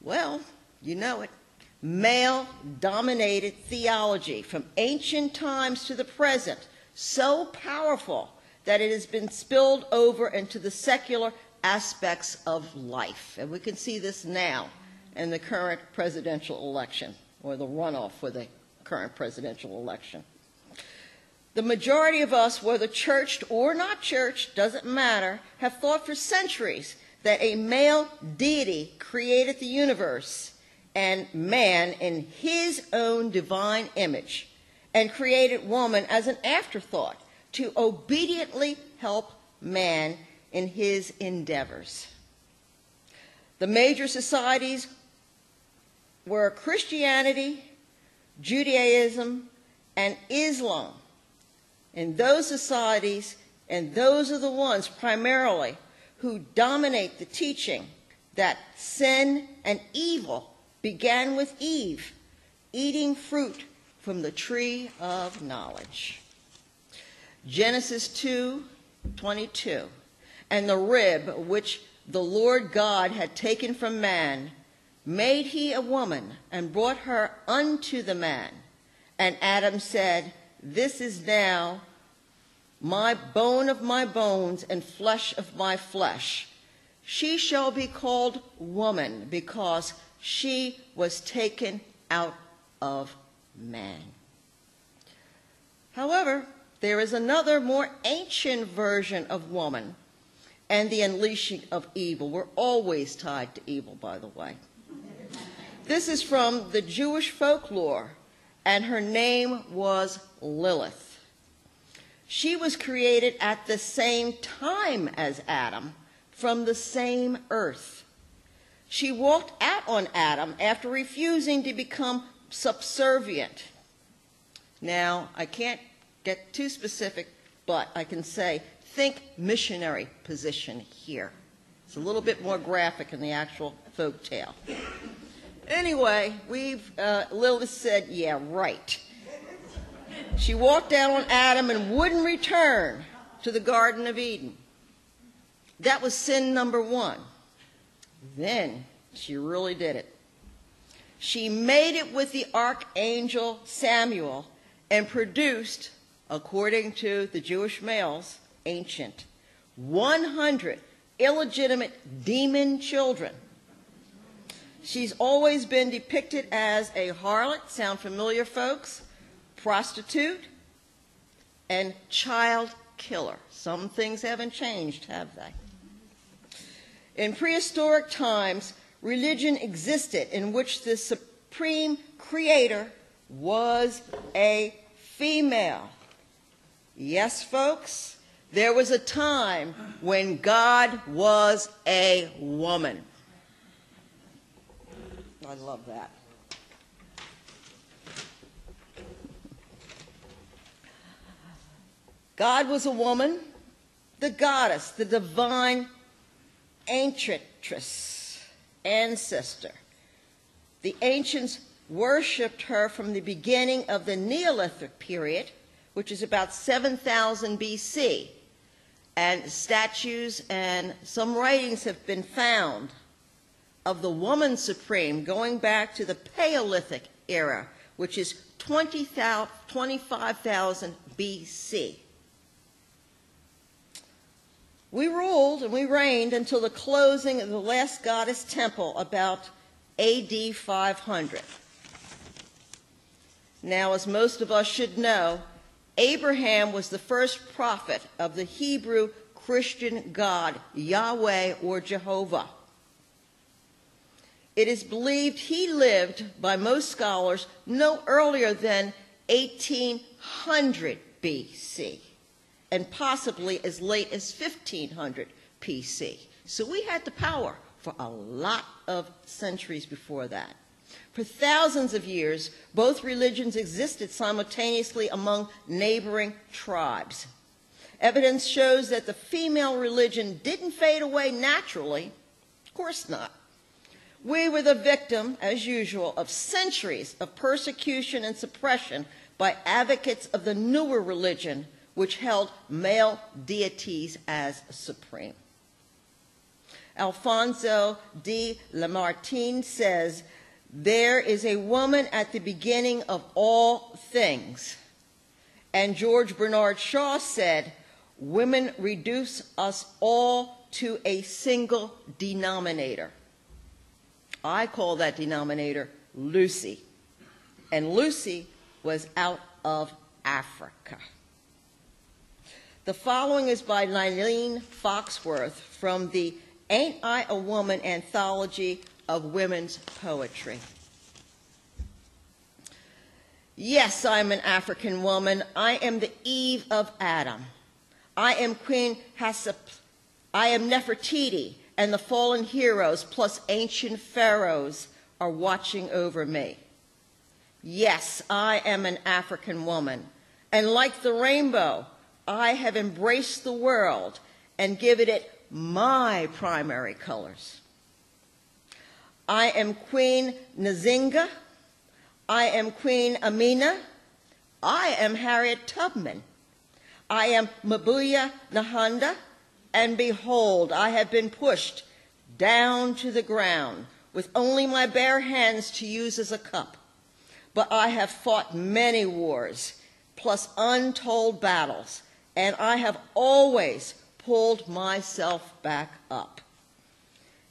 Well, you know it. Male-dominated theology from ancient times to the present, so powerful that it has been spilled over into the secular aspects of life. And we can see this now in the current presidential election, or the runoff for the current presidential election. The majority of us, whether churched or not churched, doesn't matter, have thought for centuries that a male deity created the universe and man in his own divine image, and created woman as an afterthought to obediently help man in his endeavors. The major societies were Christianity, Judaism, and Islam. In those societies, and those are the ones primarily who dominate the teaching that sin and evil began with Eve eating fruit from the tree of knowledge. Genesis 2:22, and the rib which the Lord God had taken from man, made he a woman, and brought her unto the man. And Adam said, this is now my bone of my bones and flesh of my flesh. She shall be called woman, because she was taken out of man. However, there is another more ancient version of woman and the unleashing of evil. We're always tied to evil, by the way. This is from the Jewish folklore, and her name was Lilith. She was created at the same time as Adam, from the same earth. She walked out on Adam after refusing to become subservient. Now, I can't get too specific, but I can say, think missionary position here. It's a little bit more graphic in the actual folk tale. Anyway, Lilith said, yeah, right. She walked out on Adam and wouldn't return to the Garden of Eden. That was sin number one. Then she really did it. She made it with the archangel Samuel and produced, according to the Jewish males, ancient, 100 illegitimate demon children. She's always been depicted as a harlot, sound familiar, folks? Prostitute, and child killer. Some things haven't changed, have they? In prehistoric times, religion existed in which the supreme creator was a female. Yes, folks, there was a time when God was a woman. I love that. God was a woman, the goddess, the divine ancientress, ancestor. The ancients worshipped her from the beginning of the Neolithic period, which is about 7,000 BC. And statues and some writings have been found of the woman supreme going back to the Paleolithic era, which is 25,000 BC. We ruled and we reigned until the closing of the last goddess temple about AD 500. Now, as most of us should know, Abraham was the first prophet of the Hebrew Christian God, Yahweh or Jehovah. It is believed he lived, by most scholars, no earlier than 1800 BC, and possibly as late as 1500 BC. So we had the power for a lot of centuries before that. For thousands of years, both religions existed simultaneously among neighboring tribes. Evidence shows that the female religion didn't fade away naturally. Of course not. We were the victim, as usual, of centuries of persecution and suppression by advocates of the newer religion, which held male deities as supreme. Alfonso de Lamartine says, "There is a woman at the beginning of all things." And George Bernard Shaw said, "Women reduce us all to a single denominator." I call that denominator Lucy. And Lucy was out of Africa. The following is by Eileen Foxworth from the Ain't I a Woman anthology of women's poetry. Yes, I'm an African woman. I am the Eve of Adam. I am Queen Hassep. I am Nefertiti, and the fallen heroes plus ancient pharaohs are watching over me. Yes, I am an African woman, and like the rainbow, I have embraced the world and given it my primary colors. I am Queen Nzinga. I am Queen Amina. I am Harriet Tubman. I am Mabuya Nahanda. And behold, I have been pushed down to the ground with only my bare hands to use as a cup. But I have fought many wars, plus untold battles, and I have always pulled myself back up.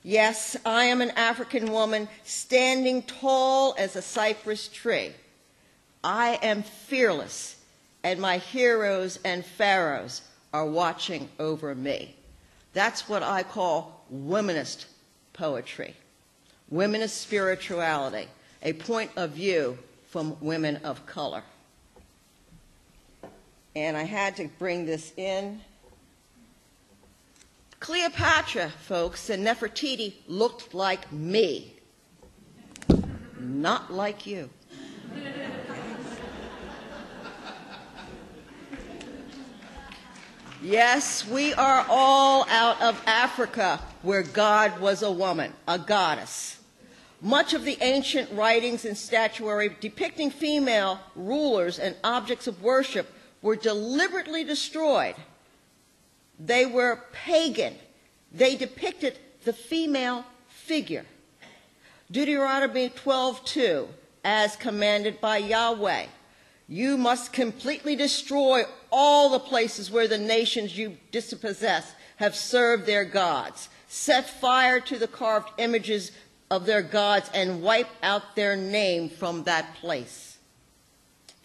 Yes, I am an African woman standing tall as a cypress tree. I am fearless, and my heroes and pharaohs are watching over me. That's what I call womanist poetry, womanist spirituality, a point of view from women of color. And I had to bring this in. Cleopatra, folks, and Nefertiti looked like me, not like you. Yes, we are all out of Africa, where God was a woman, a goddess. Much of the ancient writings and statuary depicting female rulers and objects of worship were deliberately destroyed. They were pagan. They depicted the female figure. Deuteronomy 12:2, as commanded by Yahweh, you must completely destroy all the places where the nations you dispossess have served their gods. Set fire to the carved images of their gods and wipe out their name from that place.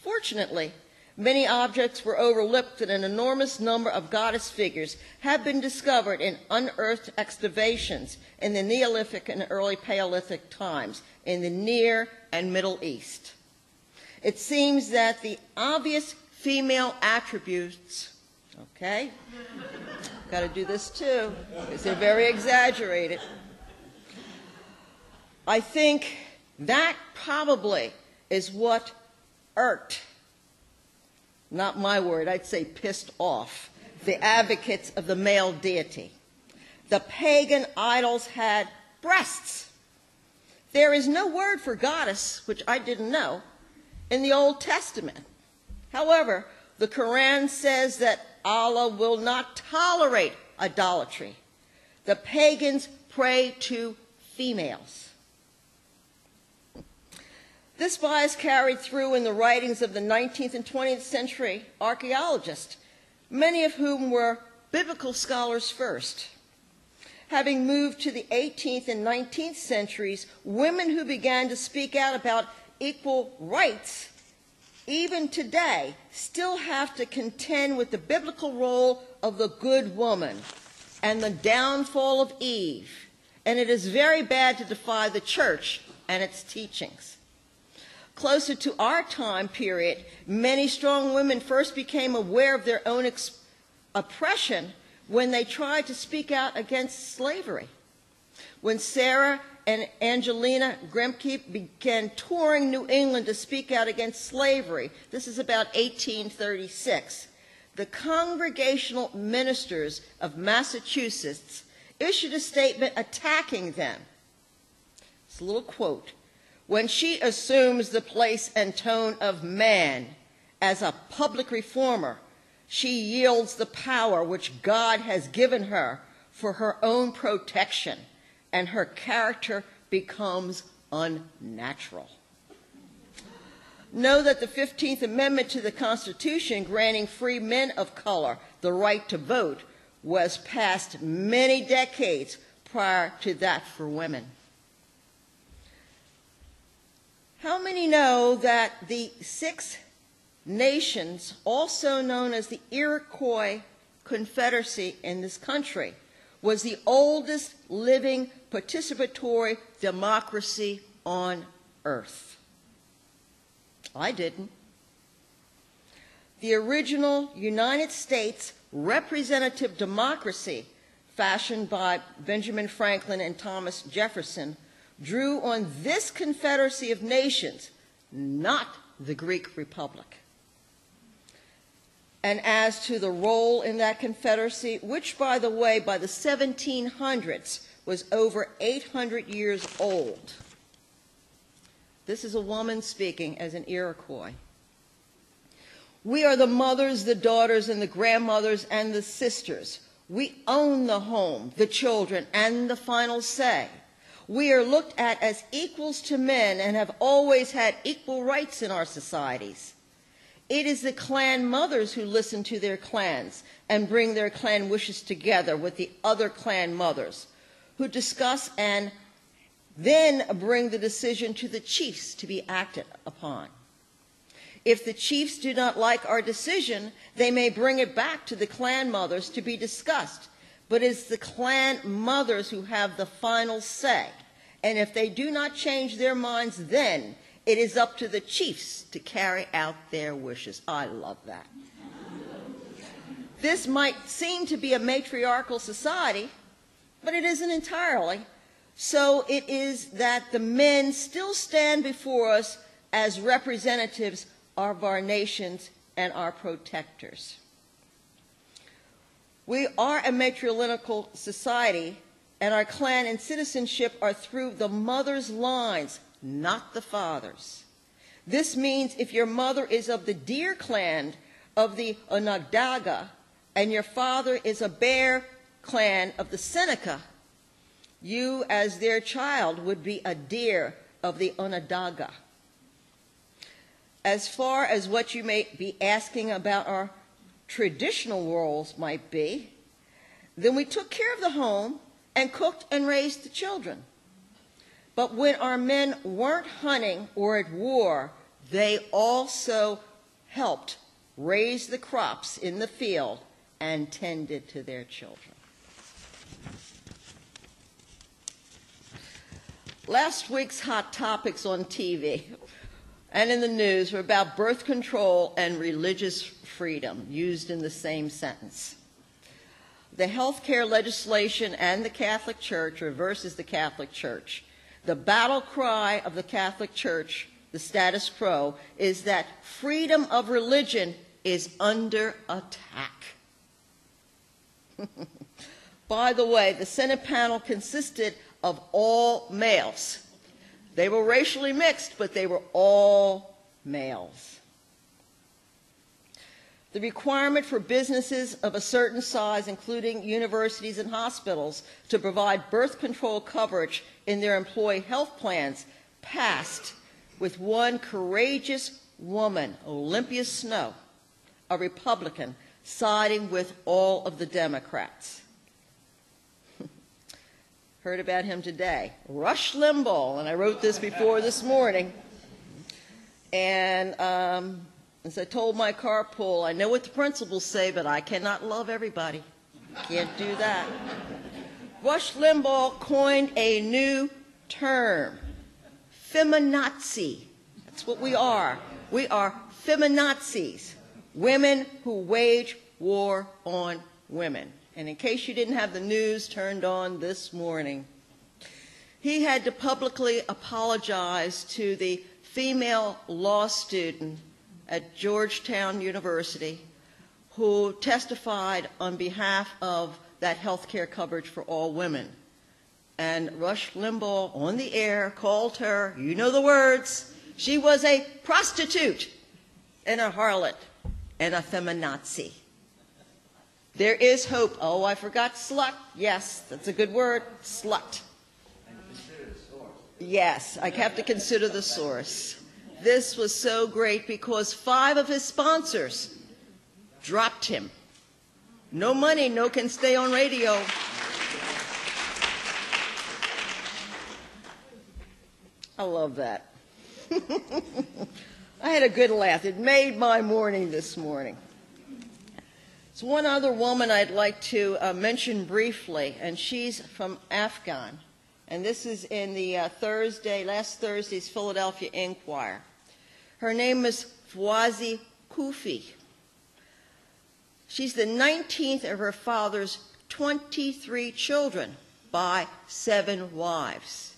Fortunately, many objects were overlooked, and an enormous number of goddess figures have been discovered in unearthed excavations in the Neolithic and early Paleolithic times in the Near and Middle East. It seems that the obvious female attributes, okay, got to do this too, because they're very exaggerated. I think that probably is what irked, not my word, I'd say pissed off, the advocates of the male deity. The pagan idols had breasts. There is no word for goddess, which I didn't know, in the Old Testament. However, the Quran says that Allah will not tolerate idolatry. The pagans pray to females. This bias carried through in the writings of the 19th and 20th century archaeologists, many of whom were biblical scholars first. Having moved to the 18th and 19th centuries, women who began to speak out about equal rights, even today, still have to contend with the biblical role of the good woman and the downfall of Eve. And it is very bad to defy the church and its teachings. Closer to our time period, many strong women first became aware of their own oppression when they tried to speak out against slavery. When Sarah and Angelina Grimke began touring New England to speak out against slavery, this is about 1836, the Congregational Ministers of Massachusetts issued a statement attacking them. It's a little quote. When she assumes the place and tone of man as a public reformer, she yields the power which God has given her for her own protection, and her character becomes unnatural. Know that the 15th Amendment to the Constitution granting free men of color the right to vote was passed many decades prior to that for women. How many know that the Six Nations, also known as the Iroquois Confederacy in this country, was the oldest living participatory democracy on earth? I didn't. The original United States representative democracy, fashioned by Benjamin Franklin and Thomas Jefferson, drew on this confederacy of nations, not the Greek Republic. And as to the role in that confederacy, which, by the way, by the 1700s was over 800 years old. This is a woman speaking as an Iroquois. We are the mothers, the daughters, and the grandmothers, and the sisters. We own the home, the children, and the final say. We are looked at as equals to men and have always had equal rights in our societies. It is the clan mothers who listen to their clans and bring their clan wishes together with the other clan mothers, who discuss and then bring the decision to the chiefs to be acted upon. If the chiefs do not like our decision, they may bring it back to the clan mothers to be discussed. But it's the clan mothers who have the final say. And if they do not change their minds, then it is up to the chiefs to carry out their wishes. I love that. This might seem to be a matriarchal society, but it isn't entirely. So it is that the men still stand before us as representatives of our nations and our protectors. We are a matrilineal society, and our clan and citizenship are through the mother's lines, not the father's. This means if your mother is of the deer clan of the Onondaga, and your father is a bear clan of the Seneca, you as their child would be a deer of the Onondaga. As far as what you may be asking about our traditional roles might be, then we took care of the home and cooked and raised the children. But when our men weren't hunting or at war, they also helped raise the crops in the field and tended to their children. Last week's hot topics on TV and in the news were about birth control and religious freedom, used in the same sentence. The health care legislation and the Catholic Church, or versus the Catholic Church. The battle cry of the Catholic Church, the status quo, is that freedom of religion is under attack. By the way, the Senate panel consisted of all males. They were racially mixed, but they were all males. The requirement for businesses of a certain size, including universities and hospitals, to provide birth control coverage in their employee health plans passed with one courageous woman, Olympia Snowe, a Republican, siding with all of the Democrats. Heard about him today. Rush Limbaugh, and I wrote this before this morning. And as I told my carpool, I know what the principals say, but I cannot love everybody. Can't do that. Rush Limbaugh coined a new term, feminazi. That's what we are. We are feminazis, women who wage war on women. And in case you didn't have the news turned on this morning, he had to publicly apologize to the female law student at Georgetown University who testified on behalf of that health care coverage for all women. And Rush Limbaugh, on the air, called her, you know the words, she was a prostitute and a harlot and a feminazi. There is hope. Oh, I forgot slut. Yes, that's a good word. Slut. And consider the source. Yes, I have to consider the source. This was so great because 5 of his sponsors dropped him. No money, no can stay on radio. I love that. I had a good laugh. It made my morning this morning. There's one other woman I'd like to mention briefly, and she's from Afghan. And this is in the last Thursday's Philadelphia Inquirer. Her name is Fawzi Kufi. She's the 19th of her father's 23 children by 7 wives.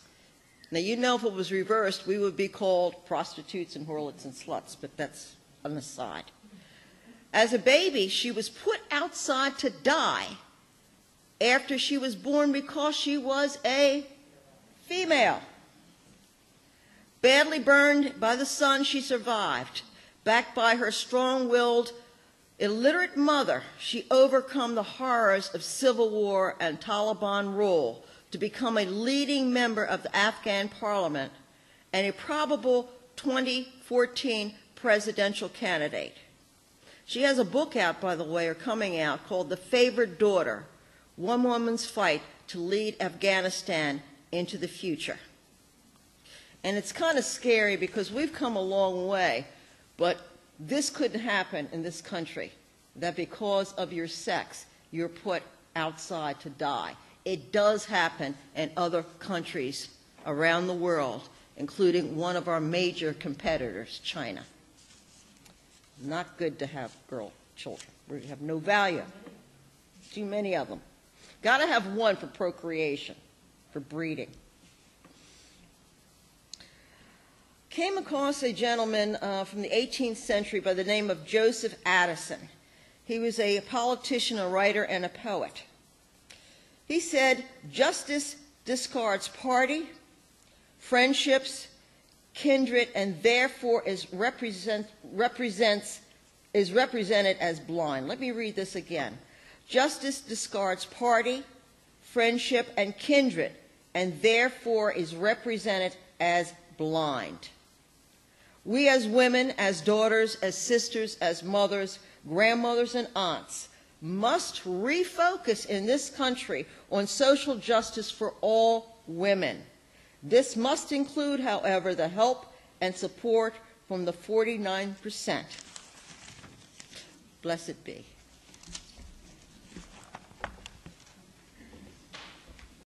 Now, you know, if it was reversed, we would be called prostitutes and harlots and sluts, but that's an aside. As a baby, she was put outside to die after she was born because she was a female. Badly burned by the sun, she survived. Backed by her strong-willed, illiterate mother, she overcome the horrors of civil war and Taliban rule to become a leading member of the Afghan parliament and a probable 2014 presidential candidate. She has a book out, by the way, or coming out, called The Favored Daughter, One Woman's Fight to Lead Afghanistan into the Future. And it's kind of scary because we've come a long way, but this couldn't happen in this country, that because of your sex, you're put outside to die. It does happen in other countries around the world, including one of our major competitors, China. Not good to have girl children. We have no value. Too many of them. Got to have one for procreation, for breeding. Came across a gentleman from the 18th century by the name of Joseph Addison. He was a politician, a writer, and a poet. He said, "Justice discards party, friendships, kindred, and therefore is represented as blind." Let me read this again. Justice discards party, friendship, and kindred, and therefore is represented as blind. We as women, as daughters, as sisters, as mothers, grandmothers, and aunts must refocus in this country on social justice for all women. This must include, however, the help and support from the 49%. Blessed be.